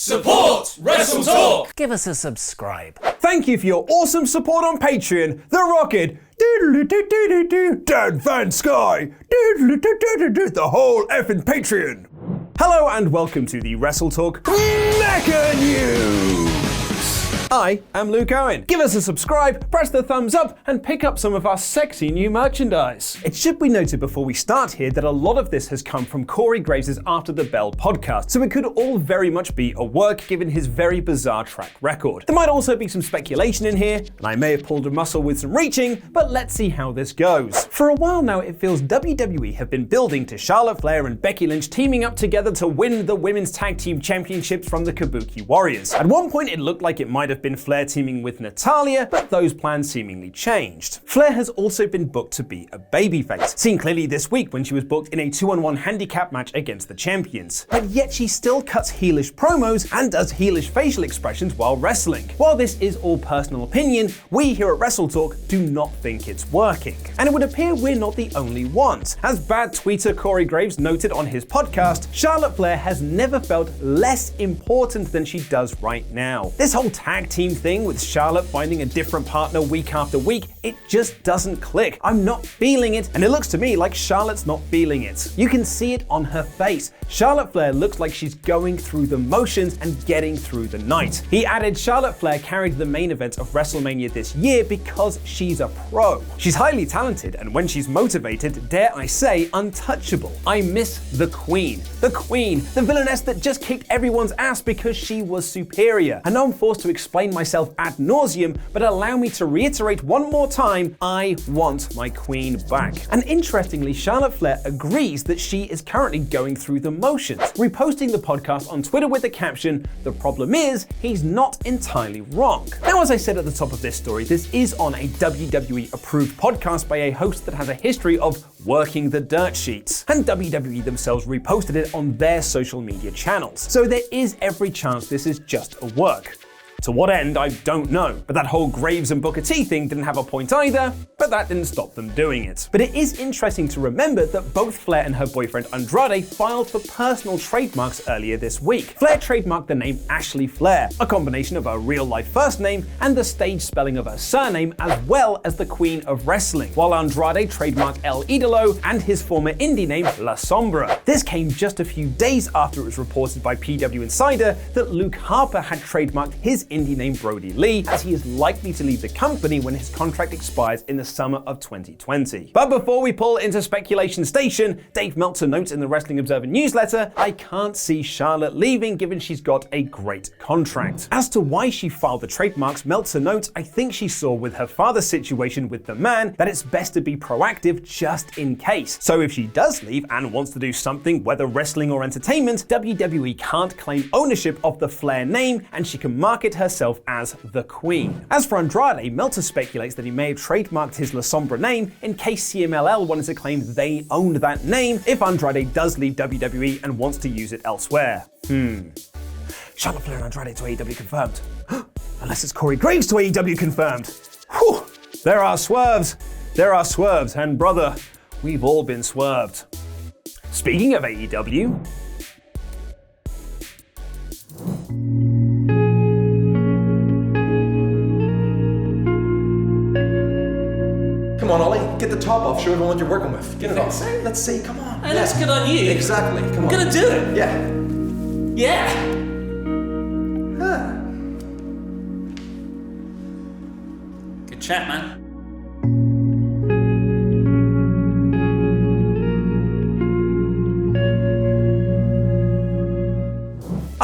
Support WrestleTalk! Give us a subscribe. Thank you for your awesome support on Patreon. The Rocket, Dan Van Sky, the whole effing Patreon. Hello and welcome to the WrestleTalk Mecca News. I am Luke Owen. Give us a subscribe, press the thumbs up, and pick up some of our sexy new merchandise. It should be noted before we start here that a lot of this has come from Corey Graves' After the Bell podcast, so it could all very much be a work given his very bizarre track record. There might also be some speculation in here, and I may have pulled a muscle with some reaching, but let's see how this goes. For a while now, it feels WWE have been building to Charlotte Flair and Becky Lynch teaming up together to win the Women's Tag Team Championships from the Kabuki Warriors. At one point, it looked like it might have been Flair teaming with Natalya, but those plans seemingly changed. Flair has also been booked to be a babyface, seen clearly this week when she was booked in a 2-on-1 handicap match against the champions. But yet she still cuts heelish promos and does heelish facial expressions while wrestling. While this is all personal opinion, we here at WrestleTalk do not think it's working. And it would appear we're not the only ones. As bad tweeter Corey Graves noted on his podcast, Charlotte Flair has never felt less important than she does right now. This whole tag team thing with Charlotte finding a different partner week after week, it just doesn't click. I'm not feeling it, and it looks to me like Charlotte's not feeling it. You can see it on her face. Charlotte Flair looks like she's going through the motions and getting through the night. He added Charlotte Flair carried the main event of WrestleMania this year because she's a pro. She's highly talented, and when she's motivated, dare I say, untouchable. I miss the Queen, the villainess that just kicked everyone's ass because she was superior. I know I'm forced to explain myself ad nauseum, but allow me to reiterate one more time, I want my Queen back. And interestingly, Charlotte Flair agrees that she is currently going through the motions, reposting the podcast on Twitter with the caption, "The problem is, he's not entirely wrong." Now, as I said at the top of this story, this is on a WWE approved podcast by a host that has a history of working the dirt sheets, and WWE themselves reposted it on their social media channels. So there is every chance this is just a work. To what end, I don't know. But that whole Graves and Booker T thing didn't have a point either, but that didn't stop them doing it. But it is interesting to remember that both Flair and her boyfriend Andrade filed for personal trademarks earlier this week. Flair trademarked the name Ashley Flair, a combination of her real-life first name and the stage spelling of her surname, as well as the Queen of Wrestling, while Andrade trademarked El Idolo and his former indie name La Sombra. This came just a few days after it was reported by PW Insider that Luke Harper had trademarked his indie name Brody Lee, as he is likely to leave the company when his contract expires in the summer of 2020. But before we pull into speculation station, Dave Meltzer notes in the Wrestling Observer newsletter, I can't see Charlotte leaving given she's got a great contract. As to why she filed the trademarks, Meltzer notes, I think she saw with her father's situation with the man that it's best to be proactive just in case. So if she does leave and wants to do something, whether wrestling or entertainment, WWE can't claim ownership of the Flair name and she can market herself as the Queen. As for Andrade, Meltzer speculates that he may have trademarked his La Sombra name in case CMLL wanted to claim they owned that name if Andrade does leave WWE and wants to use it elsewhere. Charlotte Flair and Andrade to AEW confirmed. Unless it's Corey Graves to AEW confirmed. Whew. There are swerves, and brother, we've all been swerved. Speaking of AEW, Come on, Ollie, get the top off, show everyone what you're working with. Get it off. Let's see, come on. Hey, that's good on you. Exactly, come on. I'm gonna do it. Yeah. Huh. Good chat, man.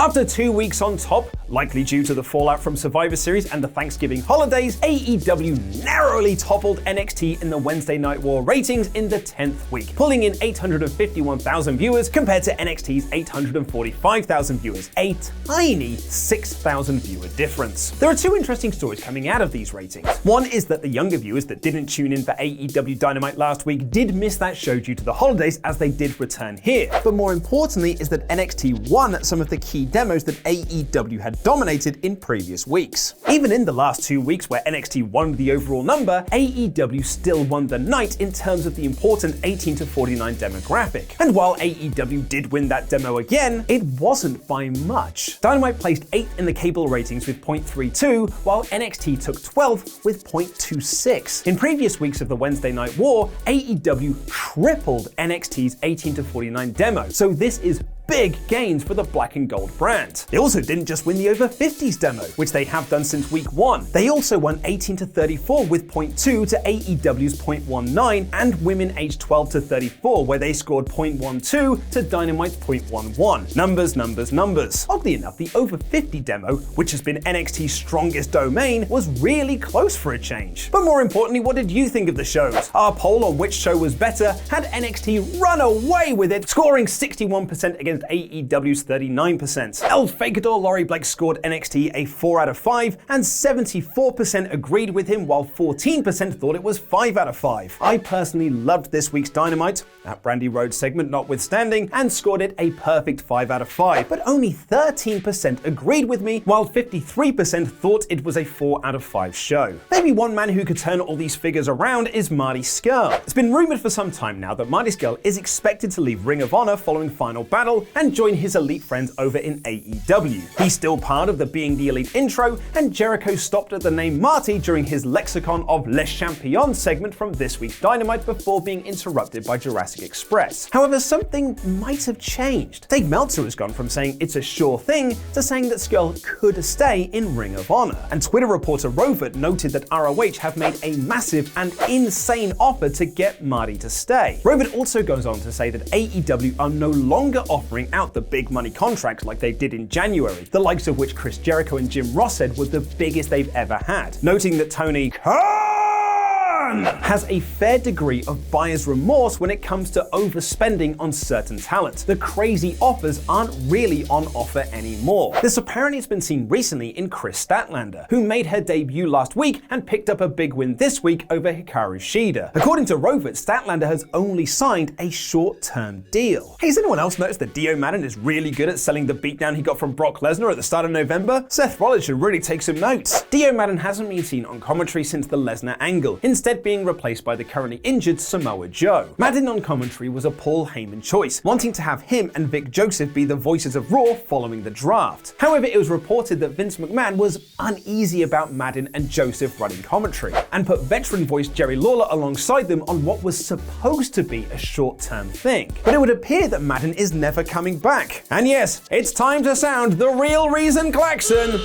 after 2 weeks on top, likely due to the fallout from Survivor Series and the Thanksgiving holidays, AEW narrowly toppled NXT in the Wednesday Night War ratings in the 10th week, pulling in 851,000 viewers compared to NXT's 845,000 viewers, a tiny 6,000 viewer difference. There are two interesting stories coming out of these ratings. One is that the younger viewers that didn't tune in for AEW Dynamite last week did miss that show due to the holidays, as they did return here. But more importantly is that NXT won some of the key demos that AEW had dominated in previous weeks. Even in the last 2 weeks where NXT won the overall number, AEW still won the night in terms of the important 18 to 49 demographic. And while AEW did win that demo again, it wasn't by much. Dynamite placed 8th in the cable ratings with 0.32, while NXT took 12th with 0.26. In previous weeks of the Wednesday Night War, AEW tripled NXT's 18 to 49 demo, so this is big gains for the black and gold brand. They also didn't just win the over 50s demo, which they have done since week 1. They also won 18 to 34 with 0.2 to AEW's 0.19, and women aged 12 to 34, where they scored 0.12 to Dynamite's 0.11. Numbers, numbers, numbers. Oddly enough, the over 50 demo, which has been NXT's strongest domain, was really close for a change. But more importantly, what did you think of the shows? Our poll on which show was better had NXT run away with it, scoring 61% against AEW's 39%. El Fakador Laurie Blake scored NXT a 4 out of 5, and 74% agreed with him, while 14% thought it was 5 out of 5. I personally loved this week's Dynamite, that Brandy Rhodes segment notwithstanding, and scored it a perfect 5 out of 5, but only 13% agreed with me, while 53% thought it was a 4 out of 5 show. Maybe one man who could turn all these figures around is Marty Scurll. It's been rumored for some time now that Marty Scurll is expected to leave Ring of Honor following Final Battle and join his elite friends over in AEW. He's still part of the Being the Elite intro, and Jericho stopped at the name Marty during his Lexicon of Les Champions segment from this week's Dynamite before being interrupted by Jurassic Express. However, something might have changed. Dave Meltzer has gone from saying it's a sure thing to saying that Scurll could stay in Ring of Honor, and Twitter reporter Rovert noted that ROH have made a massive and insane offer to get Marty to stay. Rovert also goes on to say that AEW are no longer offering out the big money contracts like they did in January, the likes of which Chris Jericho and Jim Ross said were the biggest they've ever had, noting that Tony Khan has a fair degree of buyer's remorse when it comes to overspending on certain talent. The crazy offers aren't really on offer anymore. This apparently has been seen recently in Chris Statlander, who made her debut last week and picked up a big win this week over Hikaru Shida. According to Rovert, Statlander has only signed a short-term deal. Hey, has anyone else noticed that Dio Maddin is really good at selling the beatdown he got from Brock Lesnar at the start of November? Seth Rollins should really take some notes. Dio Maddin hasn't been seen on commentary since the Lesnar angle, instead being replaced by the currently injured Samoa Joe. Maddin on commentary was a Paul Heyman choice, wanting to have him and Vic Joseph be the voices of Raw following the draft. However, it was reported that Vince McMahon was uneasy about Maddin and Joseph running commentary, and put veteran voice Jerry Lawler alongside them on what was supposed to be a short-term thing. But it would appear that Maddin is never coming back. And yes, it's time to sound the real reason klaxon.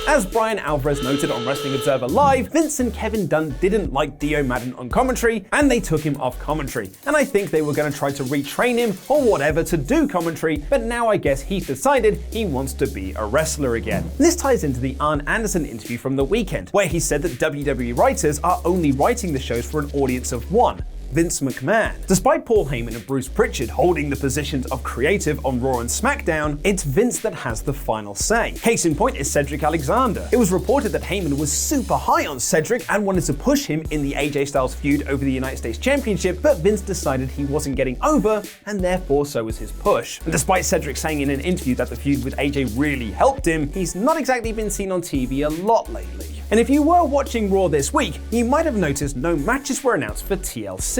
As Brian Alvarez noted on Wrestling Observer Live, Vince and Kevin Dunn didn't like Dio Maddin on commentary, and they took him off commentary. And I think they were going to try to retrain him or whatever to do commentary, but now I guess he's decided he wants to be a wrestler again. This ties into the Arn Anderson interview from the weekend, where he said that WWE writers are only writing the shows for an audience of one: Vince McMahon. Despite Paul Heyman and Bruce Pritchard holding the positions of creative on Raw and SmackDown, it's Vince that has the final say. Case in point is Cedric Alexander. It was reported that Heyman was super high on Cedric and wanted to push him in the AJ Styles feud over the United States Championship, but Vince decided he wasn't getting over, and therefore so was his push. And despite Cedric saying in an interview that the feud with AJ really helped him, he's not exactly been seen on TV a lot lately. And if you were watching Raw this week, you might have noticed no matches were announced for TLC.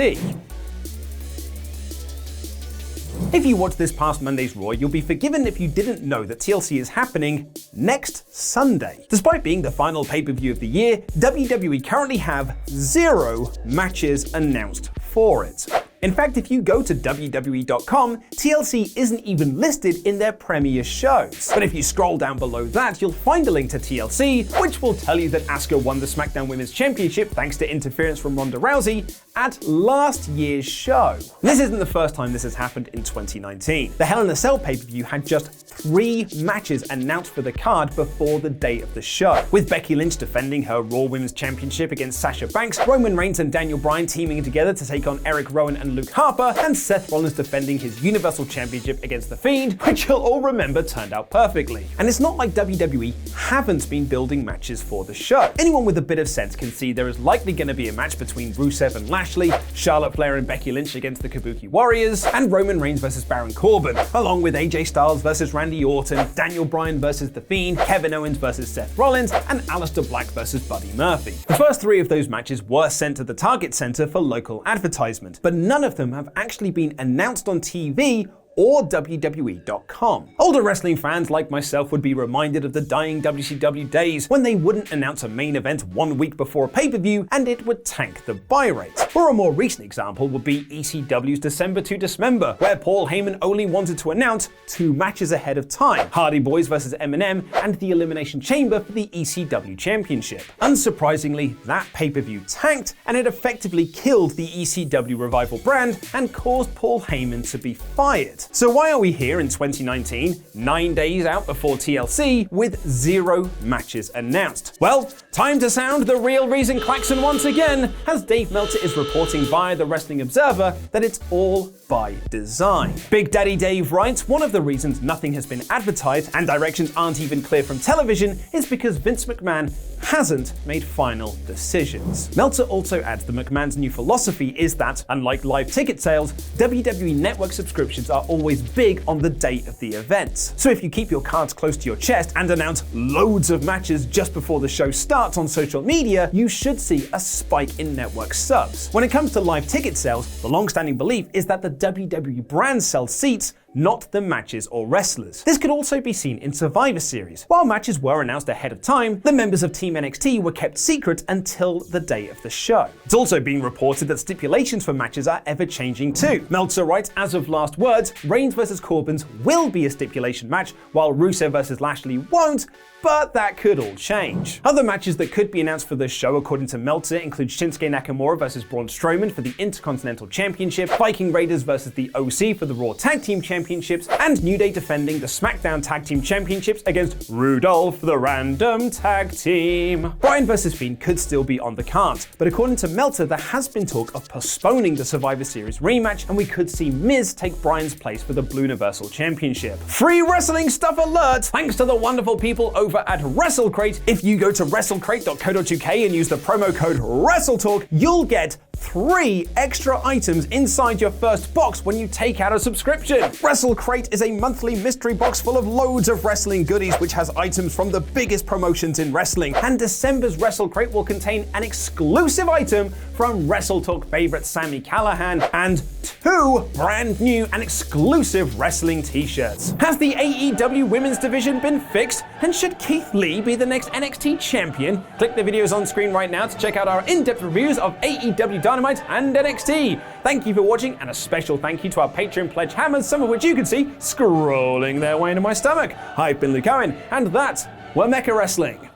If you watched this past Monday's Raw, you'll be forgiven if you didn't know that TLC is happening next Sunday. Despite being the final pay-per-view of the year, WWE currently have 0 matches announced for it. In fact, if you go to WWE.com, TLC isn't even listed in their premiere shows. But if you scroll down below that, you'll find a link to TLC, which will tell you that Asuka won the SmackDown Women's Championship thanks to interference from Ronda Rousey at last year's show. This isn't the first time this has happened in 2019. The Hell in a Cell pay-per-view had just 3 matches announced for the card before the day of the show, with Becky Lynch defending her Raw Women's Championship against Sasha Banks, Roman Reigns and Daniel Bryan teaming together to take on Eric Rowan and Luke Harper, and Seth Rollins defending his Universal Championship against The Fiend, which you'll all remember turned out perfectly. And it's not like WWE haven't been building matches for the show. Anyone with a bit of sense can see there is likely going to be a match between Rusev and Lashley Lashley, Charlotte Flair and Becky Lynch against the Kabuki Warriors, and Roman Reigns versus Baron Corbin, along with AJ Styles versus Randy Orton, Daniel Bryan versus The Fiend, Kevin Owens versus Seth Rollins, and Aleister Black versus Buddy Murphy. The first 3 of those matches were sent to the Target Center for local advertisement, but none of them have actually been announced on TV or WWE.com. Older wrestling fans like myself would be reminded of the dying WCW days when they wouldn't announce a main event 1 week before a pay-per-view and it would tank the buy rate. Or a more recent example would be ECW's December to Dismember, where Paul Heyman only wanted to announce 2 matches ahead of time, Hardy Boys vs M&M and the Elimination Chamber for the ECW Championship. Unsurprisingly, that pay-per-view tanked and it effectively killed the ECW Revival brand and caused Paul Heyman to be fired. So why are we here in 2019, 9 days out before TLC, with 0 matches announced? Well, time to sound the real reason klaxon once again, as Dave Meltzer is reporting via the Wrestling Observer that it's all by design. Big Daddy Dave writes, one of the reasons nothing has been advertised and directions aren't even clear from television is because Vince McMahon hasn't made final decisions. Meltzer also adds that McMahon's new philosophy is that, unlike live ticket sales, WWE Network subscriptions are always big on the date of the event. So if you keep your cards close to your chest and announce loads of matches just before the show starts on social media, you should see a spike in network subs. When it comes to live ticket sales, the long-standing belief is that the WWE brand sells seats, not the matches or wrestlers. This could also be seen in Survivor Series. While matches were announced ahead of time, the members of Team NXT were kept secret until the day of the show. It's also been reported that stipulations for matches are ever changing too. Meltzer writes, as of last words, Reigns vs Corbin's will be a stipulation match, while Rusev vs Lashley won't, but that could all change. Other matches that could be announced for this show, according to Meltzer, include Shinsuke Nakamura vs Braun Strowman for the Intercontinental Championship, Viking Raiders vs the OC for the Raw Tag Team Championships, and New Day defending the SmackDown Tag Team Championships against Rudolph the Random Tag Team. Bryan vs Fiend could still be on the cards, but according to Meltzer, there has been talk of postponing the Survivor Series rematch, and we could see Miz take Bryan's place for the Blue Universal Championship. Free wrestling stuff alert! Thanks to the wonderful people over at WrestleCrate. If you go to wrestlecrate.co.uk and use the promo code WrestleTalk, you'll get 3 extra items inside your first box when you take out a subscription. WrestleCrate is a monthly mystery box full of loads of wrestling goodies, which has items from the biggest promotions in wrestling. And December's WrestleCrate will contain an exclusive item from WrestleTalk favorite Sami Callihan and 2 brand new and exclusive wrestling t-shirts. Has the AEW women's division been fixed? And should Keith Lee be the next NXT champion? Click the videos on screen right now to check out our in-depth reviews of AEW Dynamite and NXT. Thank you for watching, and a special thank you to our Patreon pledge hammers, some of which you can see scrolling their way into my stomach. I've been Luke Owen, and that were Mecha Wrestling.